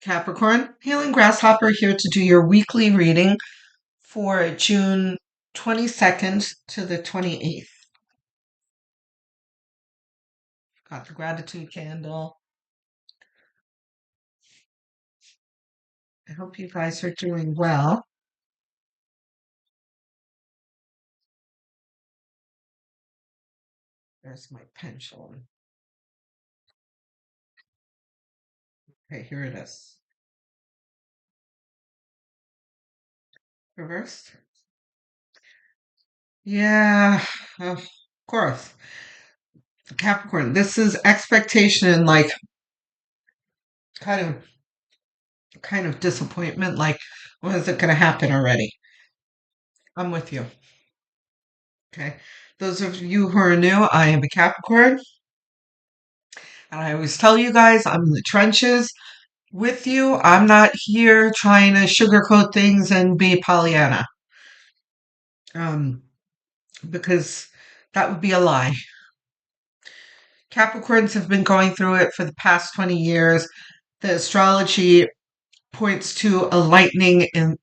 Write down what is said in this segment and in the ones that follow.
Capricorn, Healing Grasshopper here to do your weekly reading for June 22nd to the 28th. Got the gratitude candle. I hope you guys are doing well. There's my pendulum. Okay, here it is. Reversed. Yeah, of course. Capricorn, this is expectation, like kind of disappointment, like when is it going to happen already? I'm with you. Okay. Those of you who are new, I am a Capricorn. And I always tell you guys, I'm in the trenches with you. I'm not here trying to sugarcoat things and be Pollyanna, um, because that would be a lie. Capricorns have been going through it for the past 20 years. The astrology points to a lightening of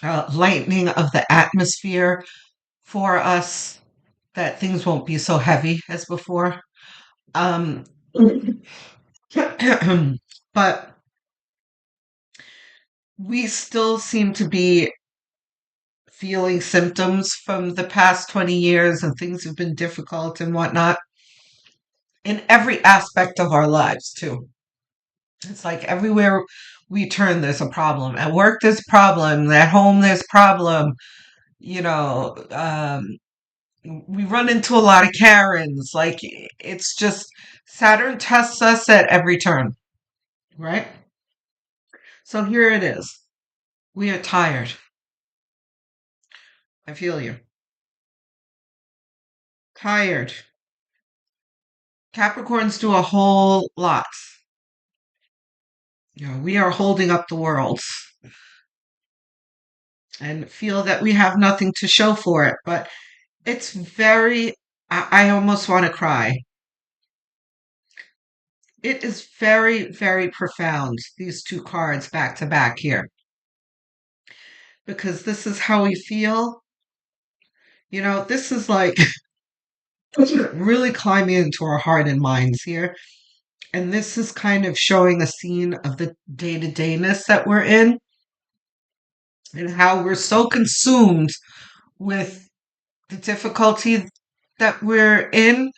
the atmosphere for us, that things won't be so heavy as before. Um, but we still seem to be feeling symptoms from the past 20 years, and things have been difficult and whatnot in every aspect of our lives, too. It's like everywhere we turn, there's a problem. At work, there's a problem. At home, there's a problem. You know, we run into a lot of Karens. Like, it's just Saturn tests us at every turn, right? So here it is. We are tired. I feel you. Tired. Capricorns do a whole lot. You know, we are holding up the world and feel that we have nothing to show for it. But it's very, I almost want to cry. It is very, very profound, these two cards back to back here, because this is how we feel. You know, this is like really climbing into our heart and minds here. And this is kind of showing a scene of the day to dayness that we're in and how we're so consumed with the difficulty that we're in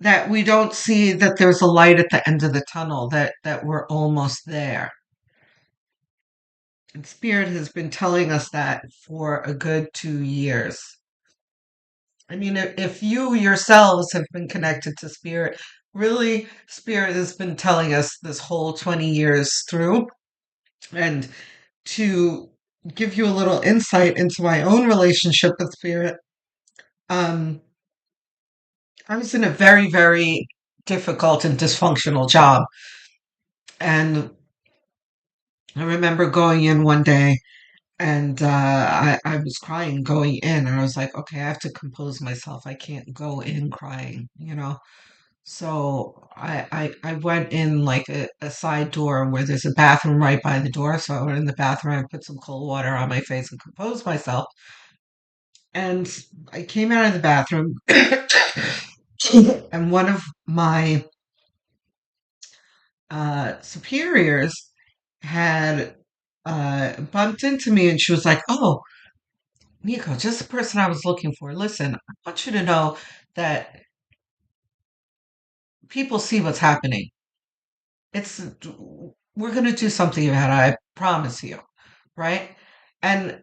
that we don't see that there's a light at the end of the tunnel, that we're almost there. And Spirit has been telling us that for a good 2 years. I mean, if you yourselves have been connected to Spirit, really, Spirit has been telling us this whole 20 years through. And to give you a little insight into my own relationship with Spirit, um, I was in a very, very difficult and dysfunctional job. And I remember going in one day and I was crying going in. And I was like, okay, I have to compose myself. I can't go in crying, you know? So I went in like a side door where there's a bathroom right by the door. So I went in the bathroom, I put some cold water on my face and composed myself. And I came out of the bathroom, and one of my superiors had bumped into me, and she was like, "Oh, Nico, just the person I was looking for. Listen, I want you to know that people see what's happening. It's we're going to do something about it. I promise you, right?" And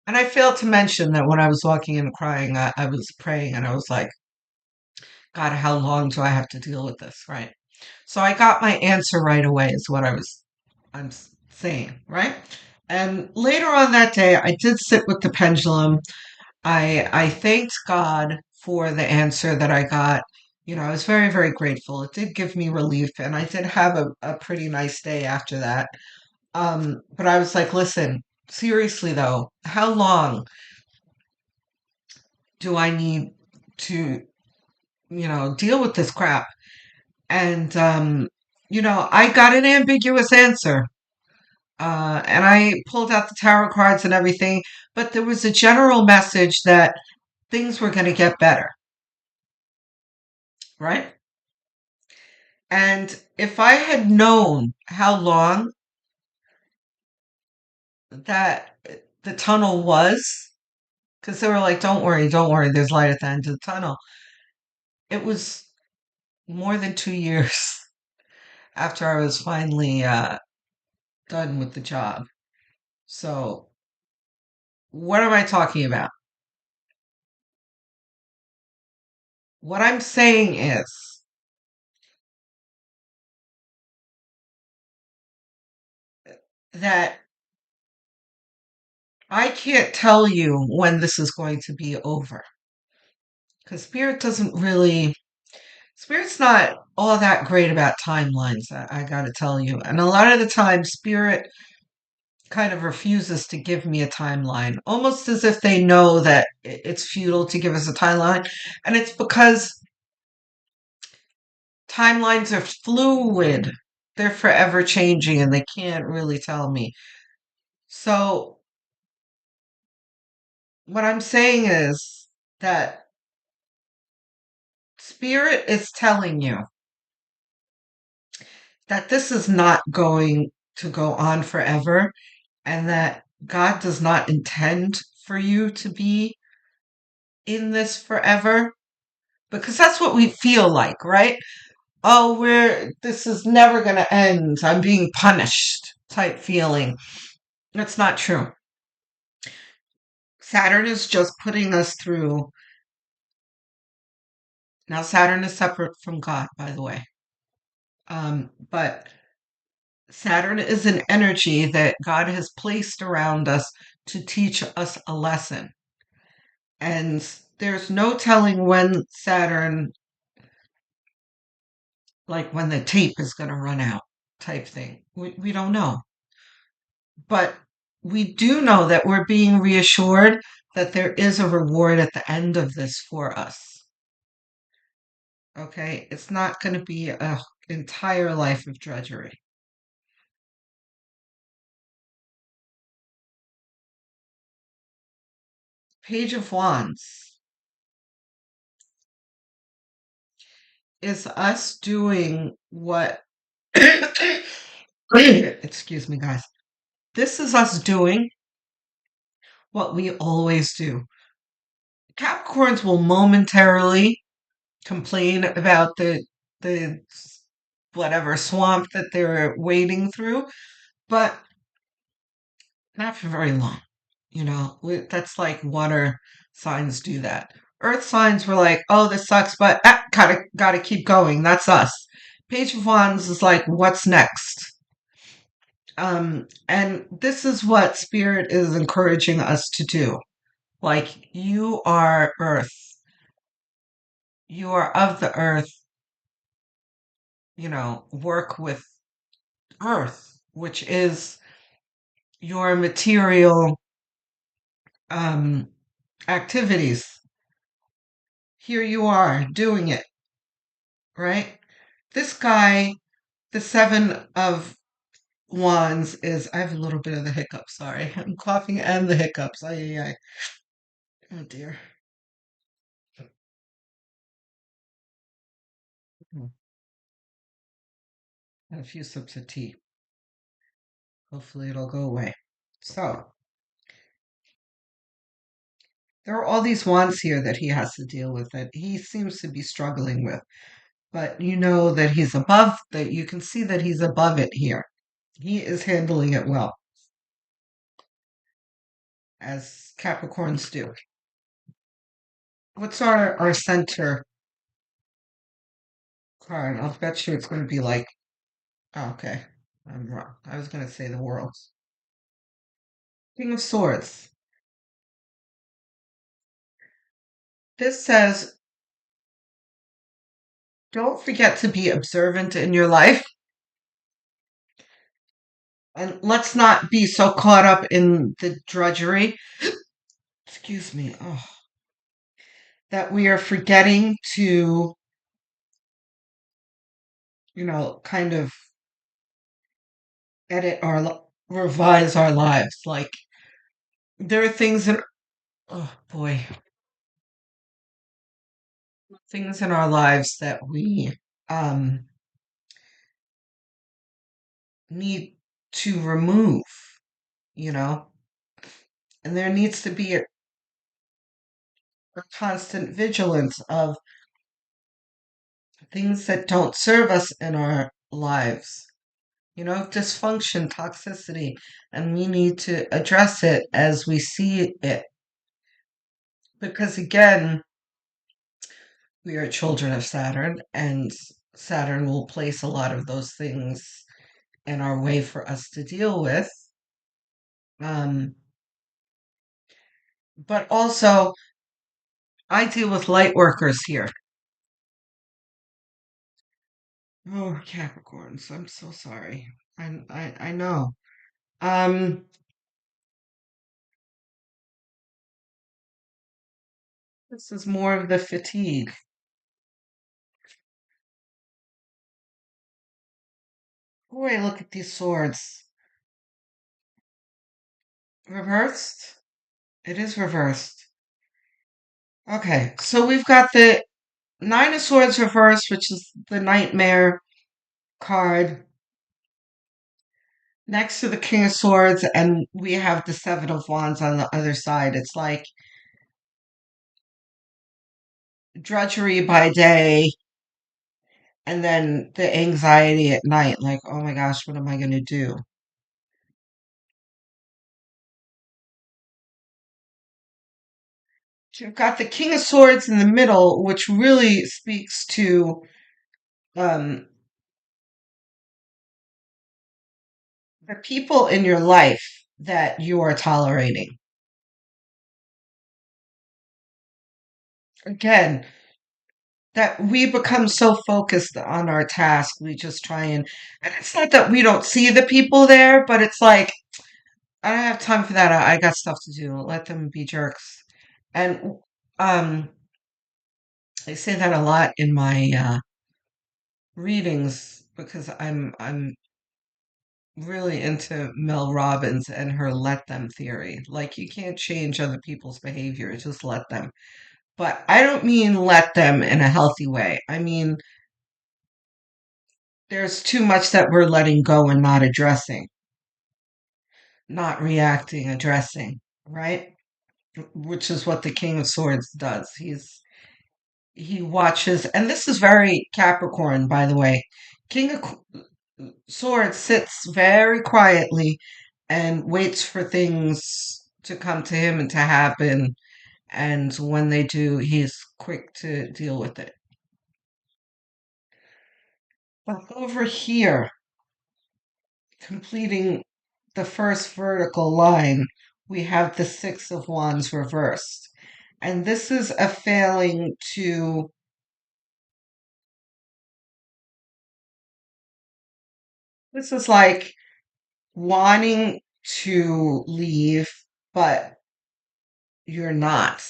and I failed to mention that when I was walking in crying, I was praying, and I was like, "God, how long do I have to deal with this?" Right? So I got my answer right away. Is what I'm saying, right? And later on that day, I did sit with the pendulum. I thanked God for the answer that I got. You know, I was very, very grateful. It did give me relief, and I did have a pretty nice day after that. But I was like, listen, seriously though, how long do I need to, deal with this crap? And I got an ambiguous answer. And I pulled out the tarot cards and everything, but there was a general message that things were going to get better, right? And if I had known how long that the tunnel was, because they were like, don't worry, there's light at the end of the tunnel. It was more than 2 years after I was finally done with the job. So, what am I talking about? What I'm saying is that I can't tell you when this is going to be over because Spirit's not all that great about timelines, I gotta tell you. And a lot of the time, Spirit kind of refuses to give me a timeline, almost as if they know that it's futile to give us a timeline. And it's because timelines are fluid, they're forever changing, and they can't really tell me. So, what I'm saying is that Spirit is telling you that this is not going to go on forever and that God does not intend for you to be in this forever because that's what we feel like, right? Oh, this is never going to end. I'm being punished type feeling. That's not true. Saturn is just putting us through. Now, Saturn is separate from God, by the way. But Saturn is an energy that God has placed around us to teach us a lesson. And there's no telling when Saturn, like when the tape is going to run out type thing. We don't know. But we do know that we're being reassured that there is a reward at the end of this for us. Okay? It's not going to be a entire life of drudgery. Page of Wands is us doing what excuse me guys. This is us doing what we always do. Capricorns will momentarily complain about the whatever swamp that they're wading through, but not for very long. That's like water signs do that. Earth signs were like, oh, this sucks, but gotta keep going. That's us. Page of Wands is like, what's next? And this is what Spirit is encouraging us to do. Like, you are Earth. You are of the Earth, work with Earth, which is your material um, activities. Here you are doing it, right? This guy, the Seven of Wands is, I have a little bit of the hiccups, sorry. I'm coughing and the hiccups. Ay, ay, ay. Oh dear. Hmm. Had a few sips of tea. Hopefully it'll go away. So, there are all these wands here that he has to deal with that he seems to be struggling with. But you know that that you can see that he's above it here. He is handling it well, as Capricorns do. What's our center card? I'll bet you it's going to be like, oh, okay, I'm wrong. I was going to say the worlds. King of Swords. This says, don't forget to be observant in your life. And let's not be so caught up in the drudgery, excuse me, oh, that we are forgetting to kind of revise our lives. Like there are things in, oh boy, things in our lives that we um need to remove, you know, and there needs to be a constant vigilance of things that don't serve us in our lives, dysfunction, toxicity, and we need to address it as we see it. Because again, we are children of Saturn, and Saturn will place a lot of those things in our way for us to deal with. Um, but also, I deal with light workers here. Oh, Capricorns, I'm so sorry. I know. Um, this is more of the fatigue. Boy, look at these swords. Reversed? It is reversed. Okay, so we've got the Nine of Swords reversed, which is the Nightmare card, next to the King of Swords, and we have the Seven of Wands on the other side. It's like drudgery by day, and then the anxiety at night, like, oh my gosh, what am I going to do? You've got the King of Swords in the middle, which really speaks to um, the people in your life that you are tolerating. Again, that we become so focused on our task, we just try and it's not that we don't see the people there, but it's like, I don't have time for that. I got stuff to do. Let them be jerks. And um, I say that a lot in my readings because I'm really into Mel Robbins and her let them theory. Like you can't change other people's behavior, just let them. But I don't mean let them in a healthy way. I mean there's too much that we're letting go and not addressing, not reacting, addressing, right? Which is what the King of Swords does. He watches, and this is very Capricorn, by the way. King of Swords sits very quietly and waits for things to come to him and to happen. And when they do, he's quick to deal with it. But over here, completing the first vertical line, we have the Six of Wands reversed. And this is a failing to, this is like wanting to leave, but you're not.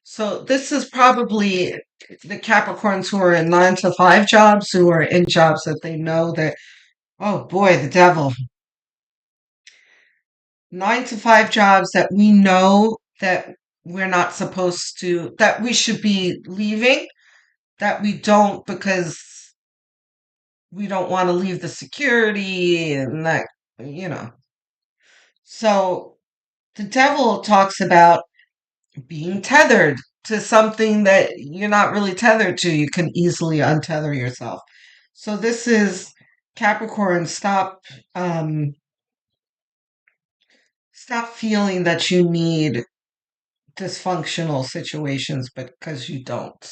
So this is probably the Capricorns who are in 9 to 5 jobs, who are in jobs that they know that, oh boy, the devil. 9 to 5 jobs that we know that we're not supposed to, that we should be leaving, that we don't because we don't want to leave the security and that, you know. So the devil talks about being tethered to something that you're not really tethered to. You can easily untether yourself. So this is Capricorn, stop feeling that you need dysfunctional situations because you don't.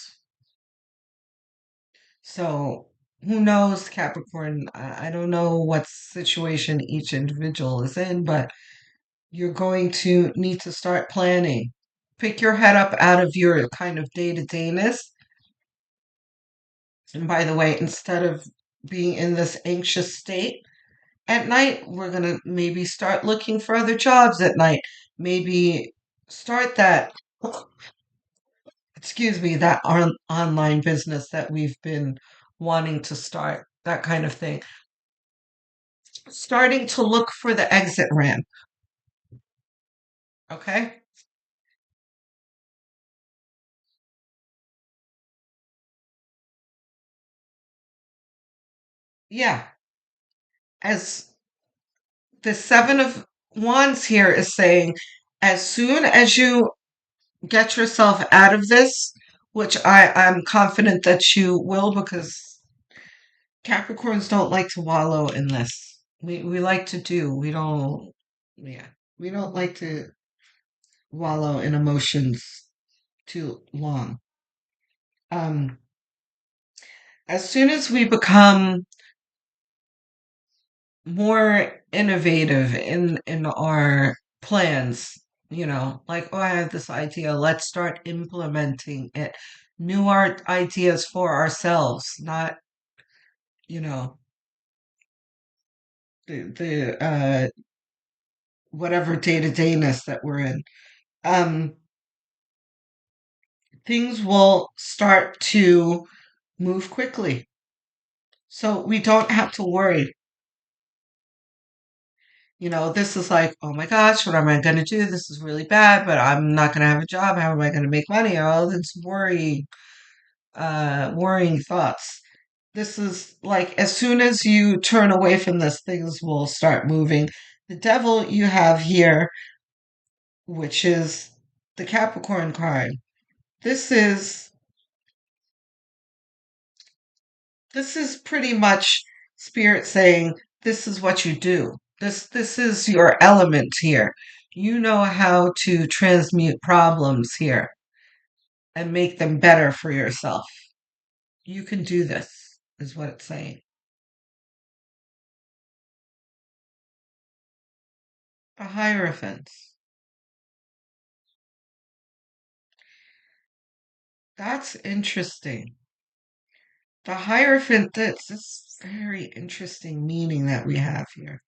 So who knows, Capricorn? I don't know what situation each individual is in, but you're going to need to start planning. Pick your head up out of your kind of day to dayness. And by the way, instead of being in this anxious state at night, we're going to maybe start looking for other jobs at night. Maybe start that, excuse me, that online business that we've been wanting to start, that kind of thing. Starting to look for the exit ramp. Okay? Yeah. As the Seven of Wands here is saying, as soon as you get yourself out of this, which I'm confident that you will, because Capricorns don't like to wallow in this. We like to do. We don't, yeah. We don't like to wallow in emotions too long. Um, as soon as we become more innovative in our plans, like, oh, I have this idea, let's start implementing it. New art ideas for ourselves, not, you know, the whatever day-to-dayness that we're in. Um, things will start to move quickly. So we don't have to worry. This is like, oh my gosh, what am I going to do? This is really bad, but I'm not going to have a job. How am I going to make money? All this worrying thoughts. This is like, as soon as you turn away from this, things will start moving. The devil you have here, which is the Capricorn card. This is this is pretty much spirit saying this is what you do. This is your element here. You know how to transmute problems here and make them better for yourself. You can do this, is what it's saying. A hierophant. That's interesting. The hierophant, that's this very interesting meaning that we have here.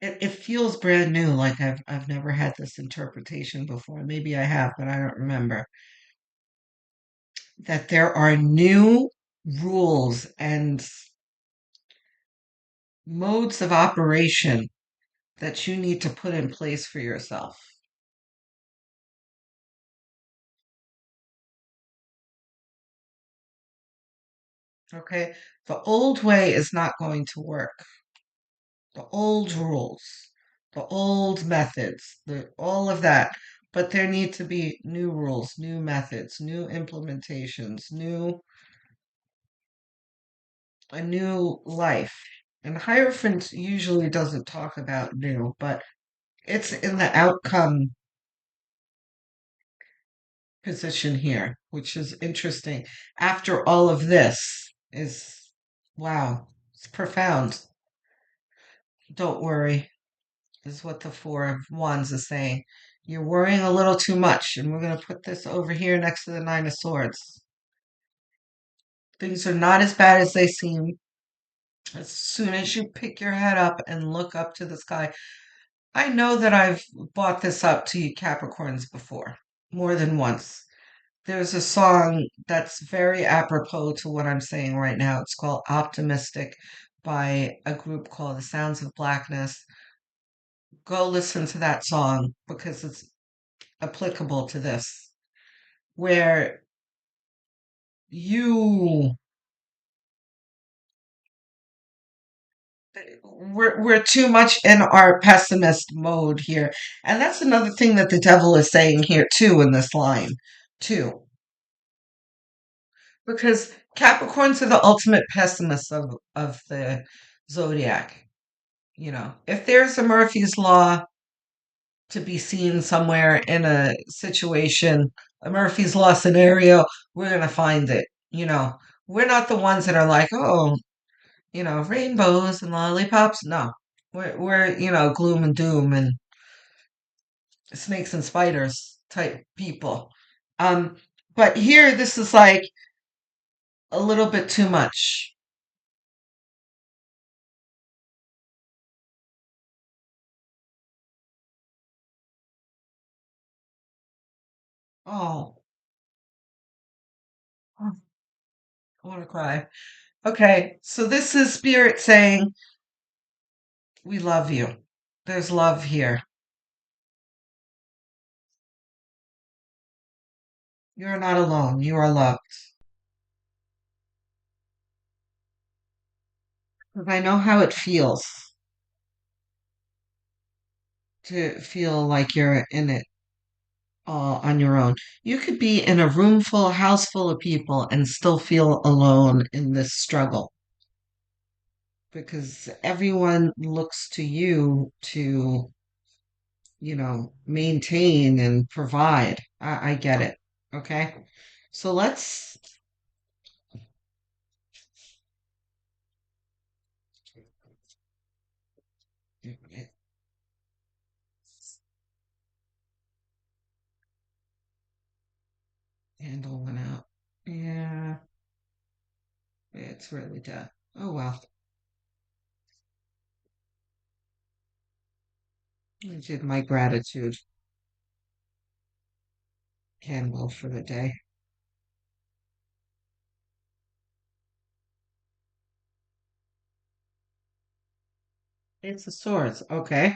It feels brand new, like I've never had this interpretation before. Maybe I have, but I don't remember. That there are new rules and modes of operation that you need to put in place for yourself. Okay? The old way is not going to work. The old rules, the old methods, all of that. But there need to be new rules, new methods, new implementations, a new life. And Hierophant usually doesn't talk about new, but it's in the outcome position here, which is interesting. After all of this is, wow, it's profound. Don't worry, is what the Four of Wands is saying. You're worrying a little too much, and we're going to put this over here next to the Nine of Swords. Things are not as bad as they seem. As soon as you pick your head up and look up to the sky, I know that I've brought this up to you Capricorns before, more than once. There's a song that's very apropos to what I'm saying right now. It's called Optimistic by a group called The Sounds of Blackness. Go listen to that song because it's applicable to this, where you we're too much in our pessimist mode here. And that's another thing that the devil is saying here too in this line, too. Because Capricorns are the ultimate pessimists of the zodiac. If there's a Murphy's Law to be seen somewhere in a situation, a Murphy's Law scenario, we're going to find it. We're not the ones that are like, oh, rainbows and lollipops. No, we're gloom and doom and snakes and spiders type people. Um, but here, this is like a little bit too much. Oh, Oh, I want to cry. Okay, so this is Spirit saying, we love you. There's love here. You're not alone. You are loved. 'Cause I know how it feels to feel like you're in it all on your own. You could be in a room full, a house full of people and still feel alone in this struggle because everyone looks to you to, maintain and provide. I get it. Okay. So let's handle one out. Yeah, it's really dead. Oh well. I did my gratitude candle for the day. Ace of Swords. Okay.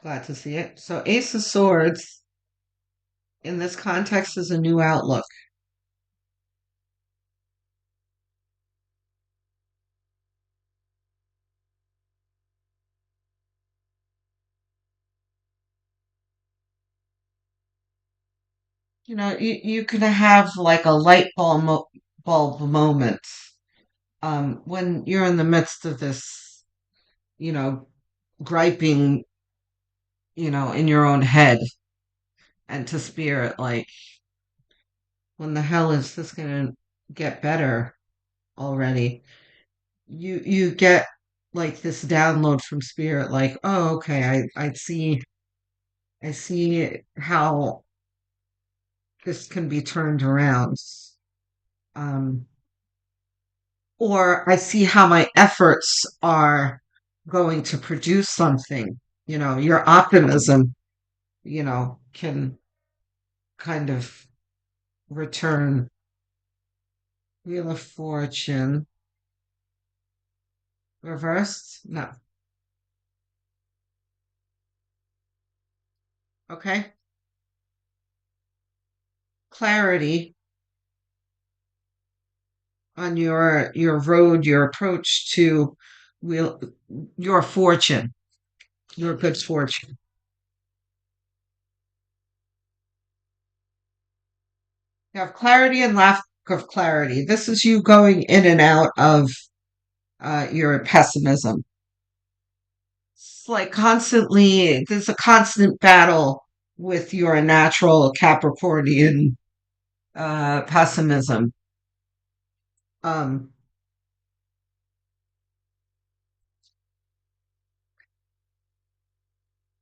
Glad to see it. So Ace of Swords in this context is a new outlook. You can have like a bulb moment when you're in the midst of this, you know, griping, in your own head and to spirit, like, when the hell is this gonna get better already? You get like this download from spirit, like, oh, okay, I see how this can be turned around. Um, or I see how my efforts are going to produce something. Your optimism, can kind of return. Wheel of Fortune reversed? No. Okay. Clarity on your road, your approach to wheel your fortune, your good fortune. You have clarity and lack of clarity. This is you going in and out of your pessimism. It's like constantly, there's a constant battle with your natural Capricornian pessimism. Um,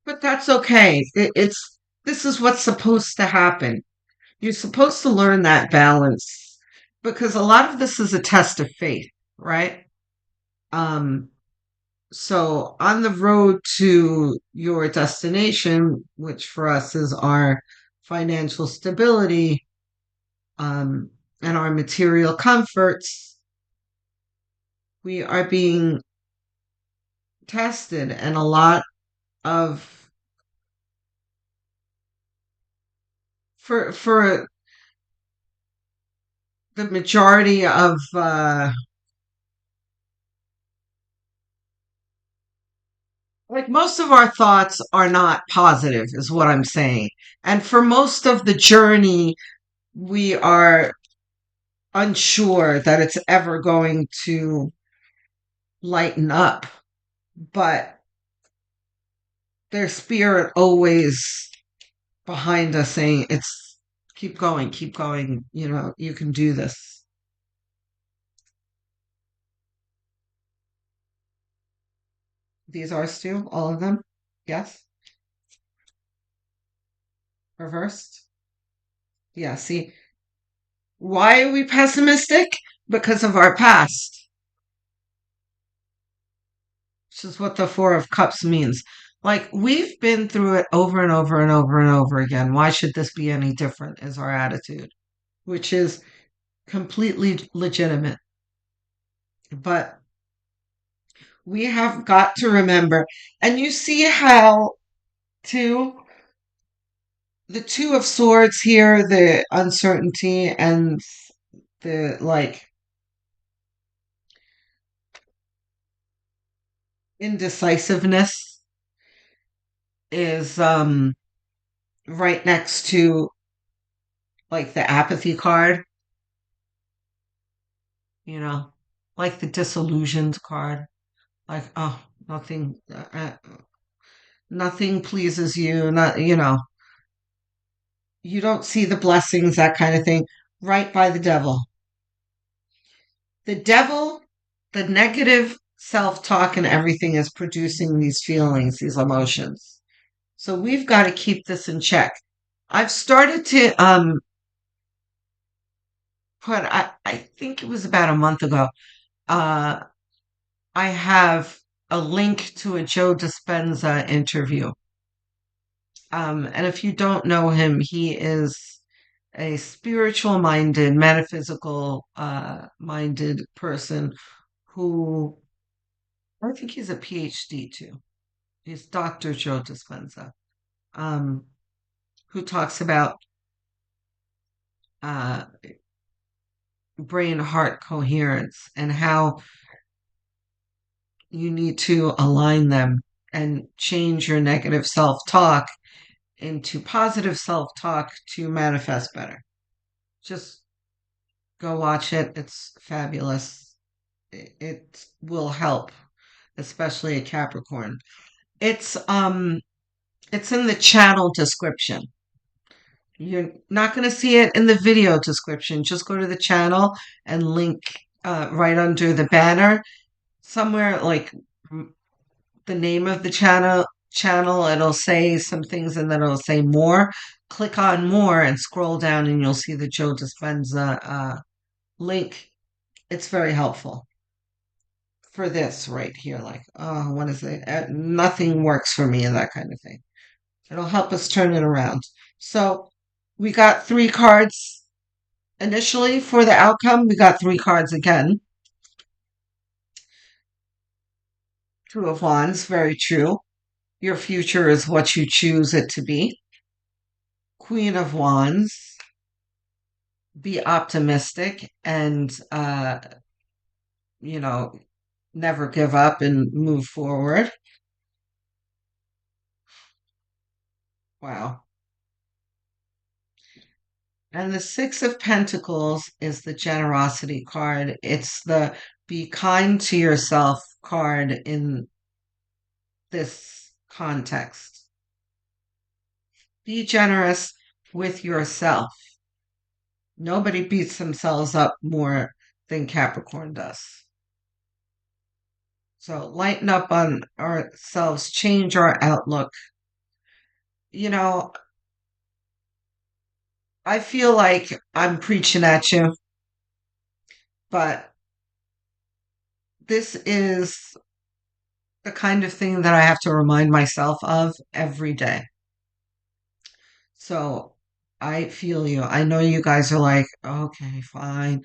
but that's okay. This is what's supposed to happen. You're supposed to learn that balance because a lot of this is a test of faith, right? Um, so on the road to your destination, which for us is our financial stability, um, and our material comforts, we are being tested, and a lot of for the majority of like most of our thoughts are not positive, is what I'm saying. And for most of the journey, we are unsure that it's ever going to lighten up. But their spirit always behind us saying, it's keep going, you can do this. These are still all of them. Yes. Reversed. Yeah. See, why are we pessimistic? Because of our past. Which is what the Four of Cups means. Like, we've been through it over and over and over and over again. Why should this be any different? Is our attitude. which is completely legitimate. But we have got to remember, and you see how, too, the Two of Swords here, the uncertainty and the like indecisiveness is right next to like the apathy card, you know, like the disillusioned card. Like, oh, nothing pleases you, not, you don't see the blessings, that kind of thing, right by the devil. The devil, the negative self talk and everything is producing these feelings, these emotions. So we've got to keep this in check. I've started to I think it was about a month ago, uh, I have a link to a Joe Dispenza interview. And if you don't know him, he is a spiritual minded, metaphysical minded person who I think he's a PhD too. He's Dr. Joe Dispenza, um, who talks about uh, brain heart coherence and how you need to align them and change your negative self talk into positive self talk to manifest better. Just go watch it. It's fabulous. It will help, especially a Capricorn. It's um it's in the channel description. You're not going to see it in the video description. Just go to the channel and link right under the banner somewhere like the name of the channel. It'll say some things and then it'll say more. Click on more and scroll down and you'll see the Joe Dispenza link. It's very helpful for this right here. Like, oh, what is it? Nothing works for me and that kind of thing. It'll help us turn it around. So we got three cards initially for the outcome. We got three cards again. Two of Wands, very true. Your future is what you choose it to be. Queen of Wands, be optimistic and, you know, never give up and move forward. Wow. And the Six of Pentacles is the generosity card. It's the be kind to yourself card in this context. Be generous with yourself. Nobody beats themselves up more than Capricorn does. So lighten up on ourselves, change our outlook. You know, I feel like I'm preaching at you, but this is the kind of thing that I have to remind myself of every day. So I feel you. I know you guys are like, okay, fine.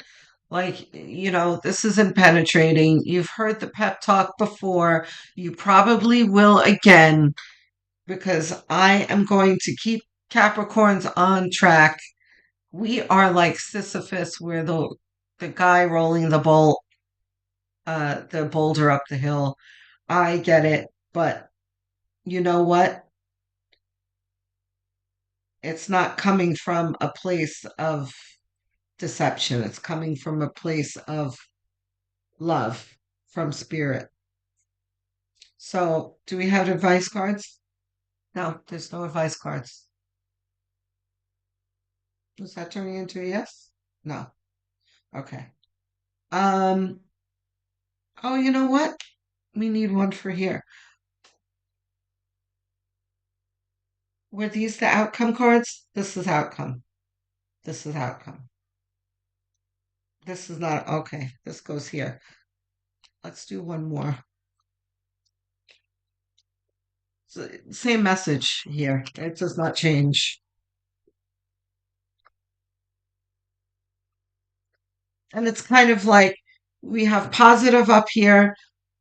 Like, this isn't penetrating. You've heard the pep talk before. You probably will again because I am going to keep Capricorns on track. We are like Sisyphus, where the guy rolling the boulder up the hill. I get it, but you know what? It's not coming from a place of deception. It's coming from a place of love from spirit. So, do we have advice cards? No, there's no advice cards. Was that turning into a yes? No. Okay. Um, oh, you know what? We need one for here. Were these the outcome cards? This is outcome. This is outcome. This is not okay. This goes here. Let's do one more. Same message here. It does not change. And it's kind of like we have positive up here.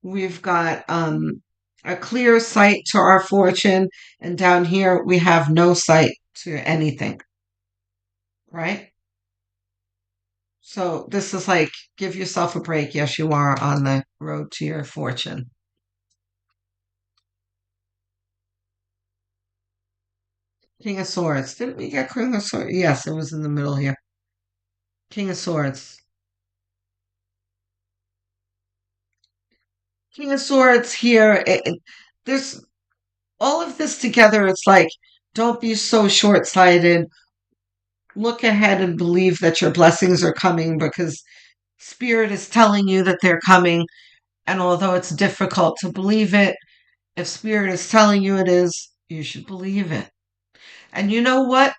We've got a clear sight to our fortune, and down here we have no sight to anything, right? So this is like give yourself a break. Yes, you are on the road to your fortune. King of Swords. Didn't we get King of Swords? Yes, it was in the middle here. King of Swords. King of Swords here. There's all of this together. It's like, don't be so short sighted. Look ahead and believe that your blessings are coming because Spirit is telling you that they're coming. And although it's difficult to believe it, if Spirit is telling you it is, you should believe it. And you know what?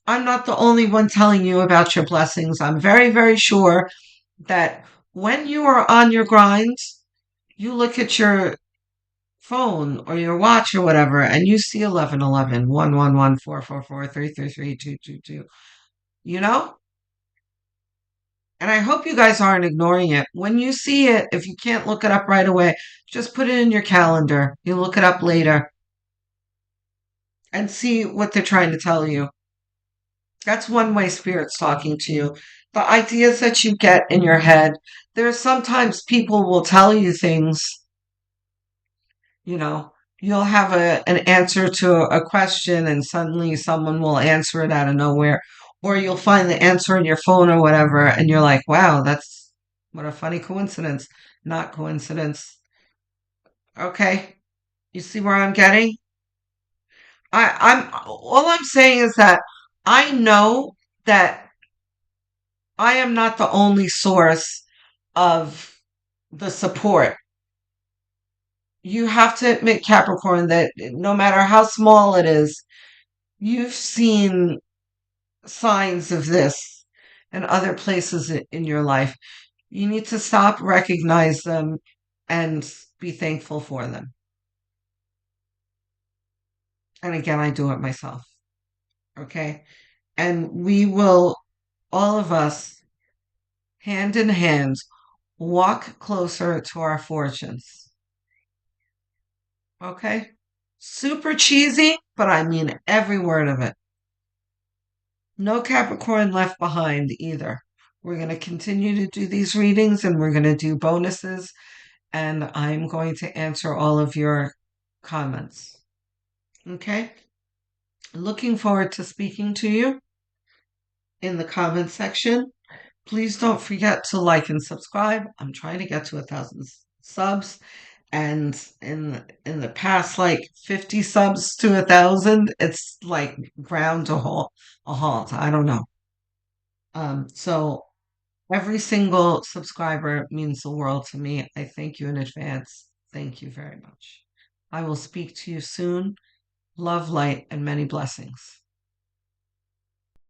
I'm not the only one telling you about your blessings. I'm very, very sure that when you are on your grind, you look at your phone or your watch or whatever, and you see 1111, 111, 444, 333, 222. You know? And I hope you guys aren't ignoring it. When you see it, if you can't look it up right away, just put it in your calendar. You look it up later and see what they're trying to tell you. That's one way Spirit's talking to you. The ideas that you get in your head, there's sometimes people will tell you things, you know, you'll have an answer to a question and suddenly someone will answer it out of nowhere. Or you'll find the answer in your phone or whatever, and you're like, wow, that's what a funny coincidence. Not coincidence. Okay. You see where I'm getting? I'm all I'm saying is that I know that I am not the only source of the support. You have to admit, Capricorn, that no matter how small it is, you've seen signs of this in other places in your life. You need to stop, recognize them, and be thankful for them. And again, I do it myself. Okay. And we will, all of us, hand in hand, walk closer to our fortunes. Okay? Super cheesy, but I mean every word of it. No Capricorn left behind either. We're going to continue to do these readings and we're going to do bonuses, and I'm going to answer all of your comments. Okay? Looking forward to speaking to you in the comment section. Please don't forget to like and subscribe. I'm trying to get to 1,000 subs. And in the past like 50 subs to 1,000, it's like ground to a halt. I don't know. So every single subscriber means the world to me. I thank you in advance. Thank you very much. I will speak to you soon. Love, light, and many blessings.